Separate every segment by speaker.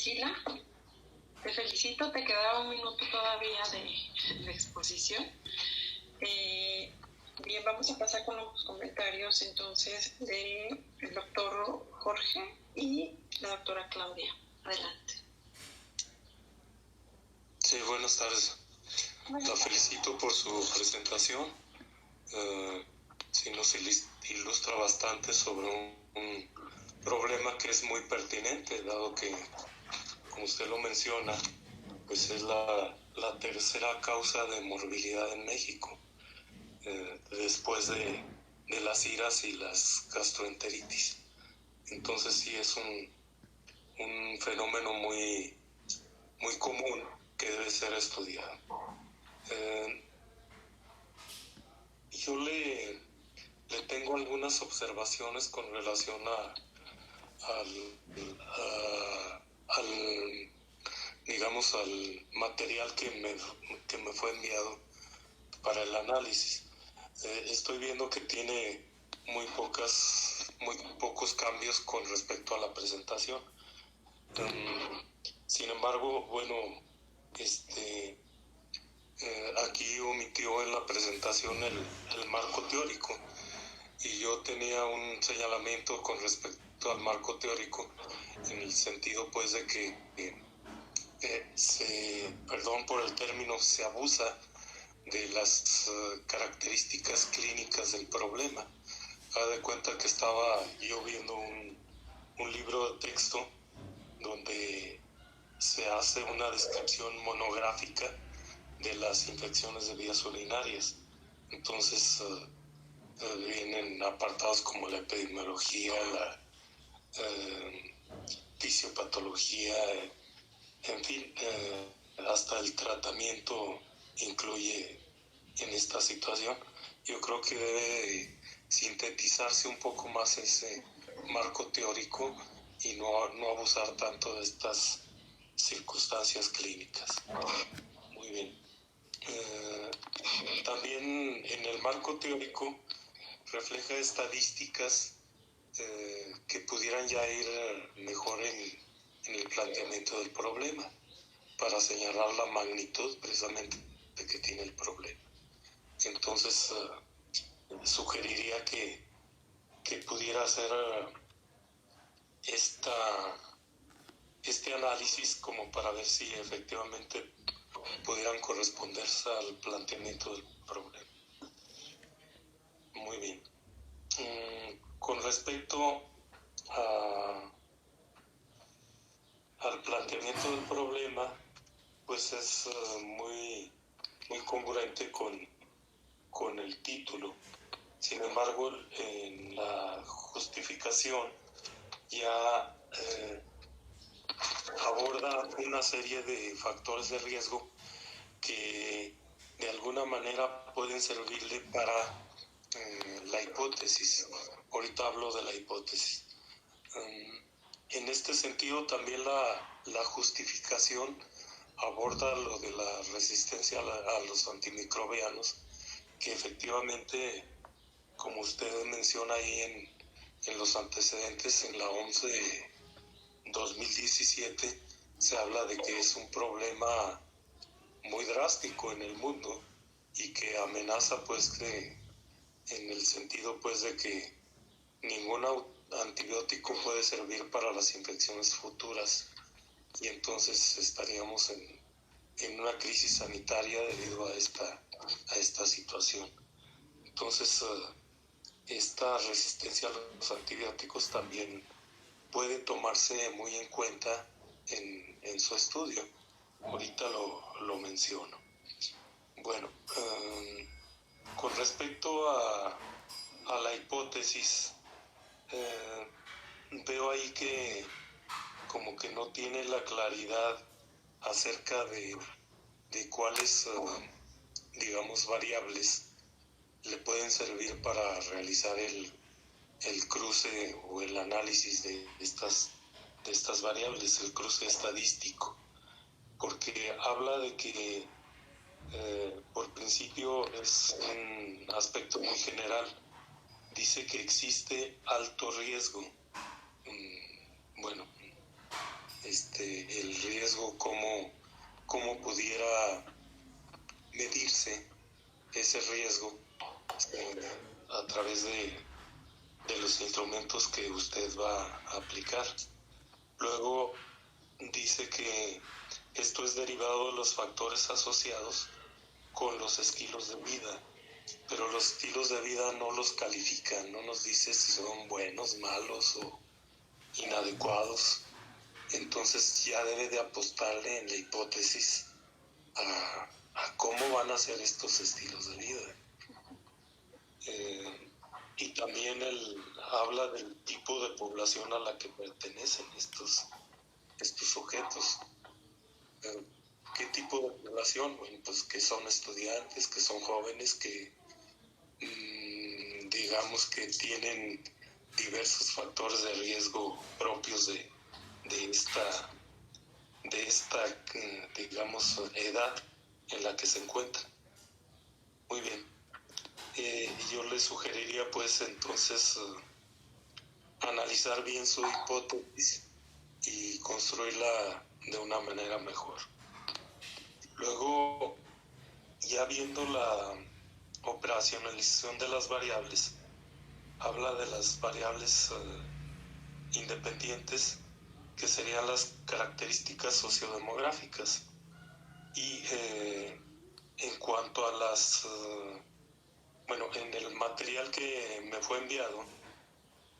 Speaker 1: Priscila, te felicito, te quedaba un minuto todavía de exposición. Bien, vamos a pasar con los comentarios entonces del doctor Jorge y la doctora Claudia. Adelante.
Speaker 2: Sí, buenas tardes. La felicito por su presentación. Sí nos ilustra bastante sobre un problema que es muy pertinente, dado que, como usted lo menciona, pues es la tercera causa de morbilidad en México, después de las iras y las gastroenteritis. Entonces sí es un fenómeno muy, muy común que debe ser estudiado. Yo le tengo algunas observaciones con relación digamos, al material que me fue enviado para el análisis. Estoy viendo que tiene muy pocos cambios con respecto a la presentación. Sin embargo, bueno, aquí omitió en la presentación el marco teórico, y yo tenía un señalamiento con respecto al marco teórico en el sentido pues de que perdón por el término, se abusa de las características clínicas del problema. Haz de cuenta que estaba yo viendo un libro de texto donde se hace una descripción monográfica de las infecciones de vías urinarias. Entonces vienen apartados como la epidemiología, la fisiopatología, en fin, hasta el tratamiento incluye en esta situación. Yo creo que debe sintetizarse un poco más ese marco teórico y no abusar tanto de estas circunstancias clínicas. Muy bien. También en el marco teórico refleja estadísticas que pudieran ya ir mejor en el planteamiento del problema, para señalar la magnitud precisamente que tiene el problema. Entonces sugeriría que pudiera hacer este análisis como para ver si efectivamente pudieran corresponderse al planteamiento del problema. Muy bien. Con respecto al planteamiento del problema, pues es muy congruente con el título. Sin embargo, en la justificación ya aborda una serie de factores de riesgo que de alguna manera pueden servirle para la hipótesis. Ahorita hablo de la hipótesis. En este sentido, también la justificación aborda lo de la resistencia a los antimicrobianos, que efectivamente, como usted menciona ahí en los antecedentes, en la OMS de 2017, se habla de que es un problema muy drástico en el mundo y que amenaza pues en el sentido pues de que ningún antibiótico puede servir para las infecciones futuras, y entonces estaríamos en una crisis sanitaria debido a esta situación. Entonces esta resistencia a los antibióticos también puede tomarse muy en cuenta en su estudio. Ahorita lo menciono. Bueno, con respecto a la hipótesis, veo ahí que como que no tiene la claridad acerca de cuáles, digamos, variables le pueden servir para realizar el cruce o el análisis de estas variables, el cruce estadístico, porque habla de que por principio es un aspecto muy general. Dice que existe alto riesgo. Bueno, el riesgo, cómo pudiera medirse ese riesgo a través de los instrumentos que usted va a aplicar. Luego dice que esto es derivado de los factores asociados con los estilos de vida, pero los estilos de vida no los califican, no nos dice si son buenos, malos o inadecuados. Entonces ya debe de apostarle en la hipótesis a cómo van a ser estos estilos de vida. Y también él habla del tipo de población a la que pertenecen estos sujetos. ¿Qué tipo de población? Bueno, pues que son estudiantes, que son jóvenes, que digamos que tienen diversos factores de riesgo propios de esta digamos, edad en la que se encuentran. Muy bien. Yo le sugeriría pues entonces analizar bien su hipótesis y construirla de una manera mejor. Luego, ya viendo la operacionalización de las variables, habla de las variables independientes, que serían las características sociodemográficas. Y en cuanto a las, en el material que me fue enviado,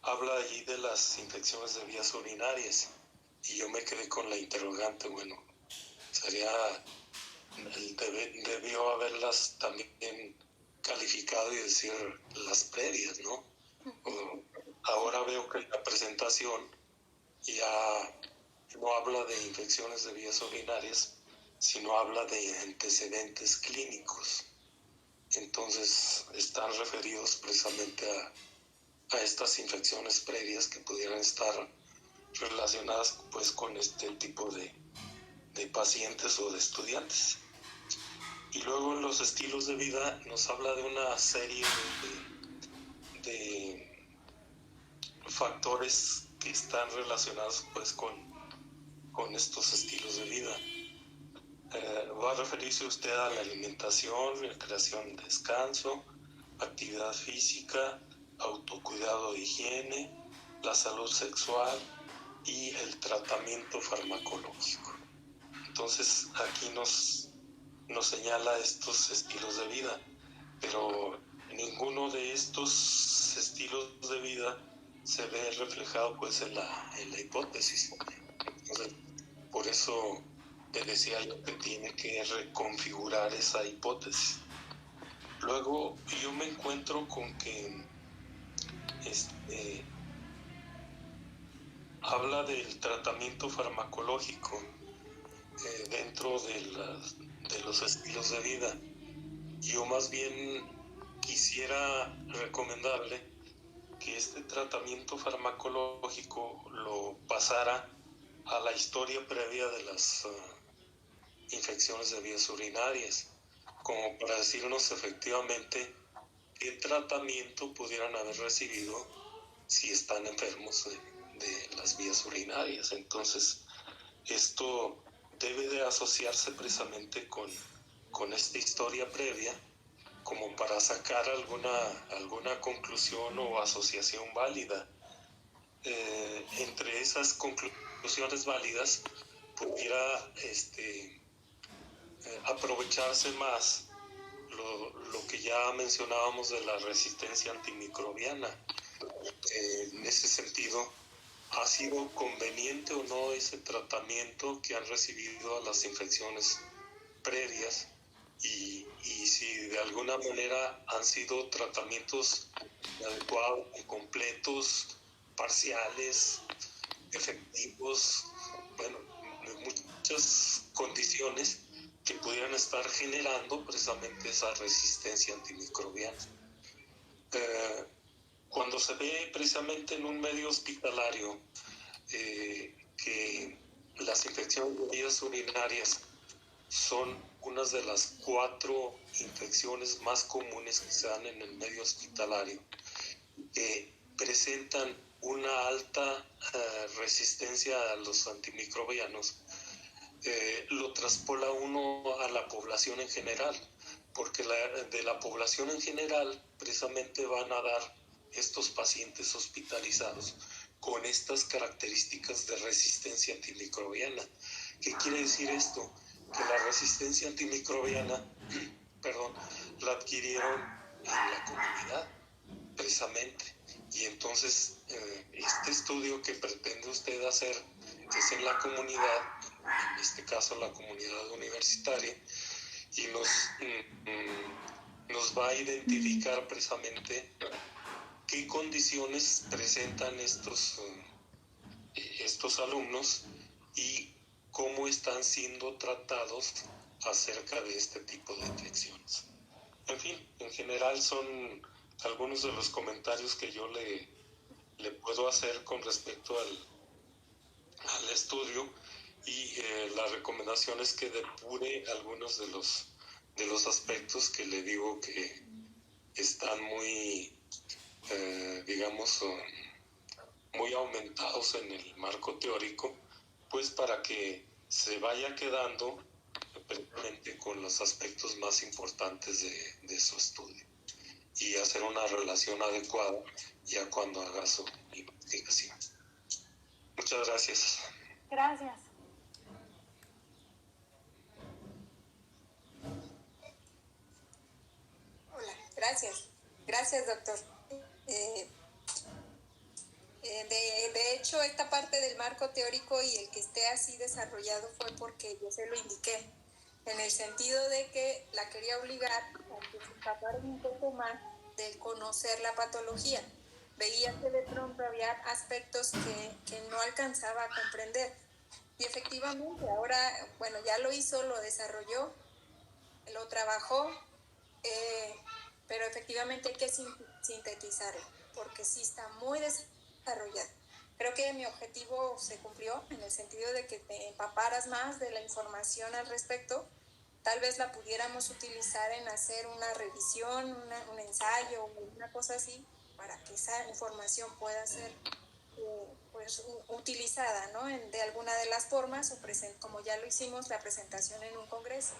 Speaker 2: habla allí de las infecciones de vías urinarias. Y yo me quedé con la interrogante, debió haberlas también calificado y decir las previas, ¿no? Ahora veo que la presentación ya no habla de infecciones de vías urinarias, sino habla de antecedentes clínicos. Entonces están referidos precisamente a estas infecciones previas que pudieran estar relacionadas pues con este tipo de pacientes o de estudiantes. Y luego en los estilos de vida nos habla de una serie de factores que están relacionados pues con estos estilos de vida. Va a referirse usted a la alimentación, recreación, descanso, actividad física, autocuidado e higiene, la salud sexual y el tratamiento farmacológico. Entonces aquí nos señala estos estilos de vida, pero ninguno de estos estilos de vida se ve reflejado pues en la hipótesis. Entonces, por eso te decía yo que tiene que reconfigurar esa hipótesis. Luego yo me encuentro con que habla del tratamiento farmacológico dentro de los estilos de vida. Yo más bien quisiera recomendarle que este tratamiento farmacológico lo pasara a la historia previa de las infecciones de vías urinarias, como para decirnos efectivamente qué tratamiento pudieran haber recibido si están enfermos de las vías urinarias. Entonces, esto debe de asociarse precisamente con esta historia previa, como para sacar alguna conclusión o asociación válida. Entre esas conclusiones válidas pudiera aprovecharse más lo que ya mencionábamos de la resistencia antimicrobiana. En ese sentido, ¿ha sido conveniente o no ese tratamiento que han recibido a las infecciones previas? Y si de alguna manera han sido tratamientos adecuados, completos, parciales, efectivos, muchas condiciones que pudieran estar generando precisamente esa resistencia antimicrobiana. Cuando se ve precisamente en un medio hospitalario que las infecciones de vías urinarias son unas de las 4 infecciones más comunes que se dan en el medio hospitalario, presentan una alta resistencia a los antimicrobianos, lo traspola uno a la población en general, porque de la población en general precisamente van a dar estos pacientes hospitalizados con estas características de resistencia antimicrobiana. ¿Qué quiere decir esto? Que la resistencia antimicrobiana, perdón, la adquirieron en la comunidad, precisamente. Y entonces, este estudio que pretende usted hacer, que es en la comunidad, en este caso la comunidad universitaria, y nos va a identificar precisamente qué condiciones presentan estos alumnos y cómo están siendo tratados acerca de este tipo de infecciones. En fin, en general son algunos de los comentarios que yo le puedo hacer con respecto al estudio, y la recomendación es que depure algunos de los aspectos que le digo que están muy, digamos, muy aumentados en el marco teórico, pues para que se vaya quedando precisamente con los aspectos más importantes de su estudio y hacer una relación adecuada ya cuando haga su investigación. Muchas gracias.
Speaker 3: Gracias.
Speaker 4: Hola, gracias. Gracias, doctor. De hecho, esta parte del marco teórico y el que esté así desarrollado fue porque yo se lo indiqué, en el sentido de que la quería obligar a que se escapara un poco más del conocer la patología. Veía que de pronto había aspectos que no alcanzaba a comprender. Y efectivamente, ahora, bueno, ya lo hizo, lo desarrolló, lo trabajó, pero efectivamente hay que sintetizarlo, porque sí está muy desarrollado. Creo que mi objetivo se cumplió en el sentido de que te empaparas más de la información al respecto. Tal vez la pudiéramos utilizar en hacer una revisión, un ensayo o una cosa así, para que esa información pueda ser pues, utilizada, ¿no? De alguna de las formas, o como ya lo hicimos, la presentación en un congreso.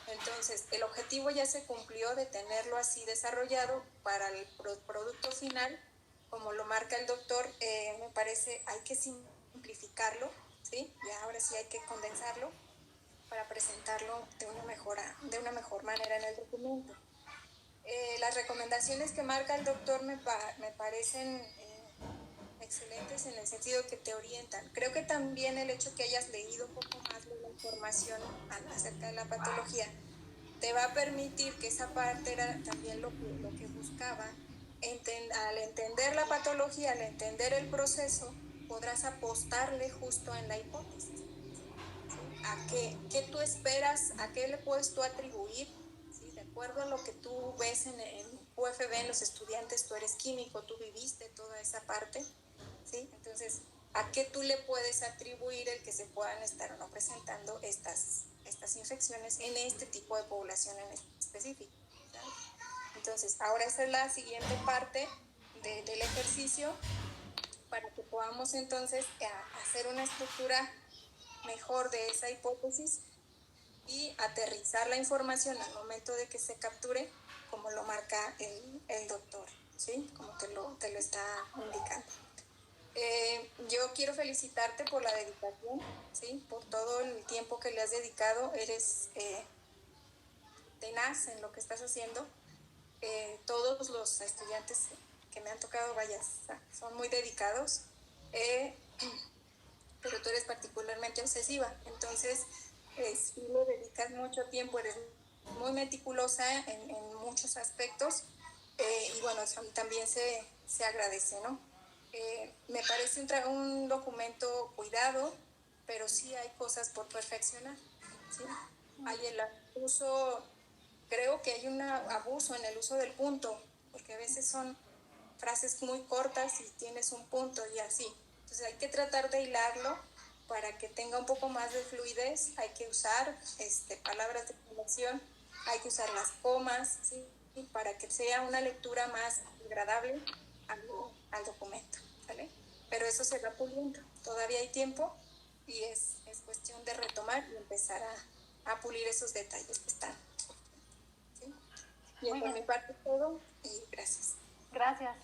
Speaker 4: Entonces, el objetivo ya se cumplió de tenerlo así desarrollado para el producto final, como lo marca el doctor. Me parece hay que simplificarlo, ¿sí? Ya ahora sí hay que condensarlo para presentarlo de una mejor manera en el documento. Las recomendaciones que marca el doctor me parecen excelentes en el sentido que te orientan. Creo que también el hecho que hayas leído un poco más de la información acerca de la patología te va a permitir, que esa parte era también lo que buscaba, al entender la patología, al entender el proceso, podrás apostarle justo en la hipótesis. ¿Sí? ¿A qué tú esperas? ¿A qué le puedes tú atribuir? ¿Sí? De acuerdo a lo que tú ves en UFB, en los estudiantes, tú eres químico, tú viviste toda esa parte, ¿sí? Entonces, ¿a qué tú le puedes atribuir el que se puedan estar o no presentando estas infecciones en este tipo de población en específico? ¿Sí? Entonces, ahora esa es la siguiente parte del ejercicio, para que podamos entonces hacer una estructura mejor de esa hipótesis y aterrizar la información al momento de que se capture, como lo marca el doctor, ¿sí? Como te lo está indicando. Yo quiero felicitarte por la dedicación, ¿sí? Por todo el tiempo que le has dedicado. Eres tenaz en lo que estás haciendo. Todos los estudiantes que me han tocado, vaya, son muy dedicados, pero tú eres particularmente obsesiva. Entonces, sí le dedicas mucho tiempo, eres muy meticulosa en muchos aspectos, y bueno, eso también se agradece, ¿no? Me parece un documento cuidado, pero sí hay cosas por perfeccionar, ¿sí? Hay el uso, creo que hay un abuso en el uso del punto, porque a veces son frases muy cortas y tienes un punto y así. Entonces hay que tratar de hilarlo para que tenga un poco más de fluidez. Hay que usar palabras de conexión, hay que usar las comas, ¿sí? Para que sea una lectura más agradable al documento, ¿vale? Pero eso se va puliendo, todavía hay tiempo y es cuestión de retomar y empezar a pulir esos detalles que están. ¿Sí? Bien, por mi parte es todo y gracias.
Speaker 3: Gracias.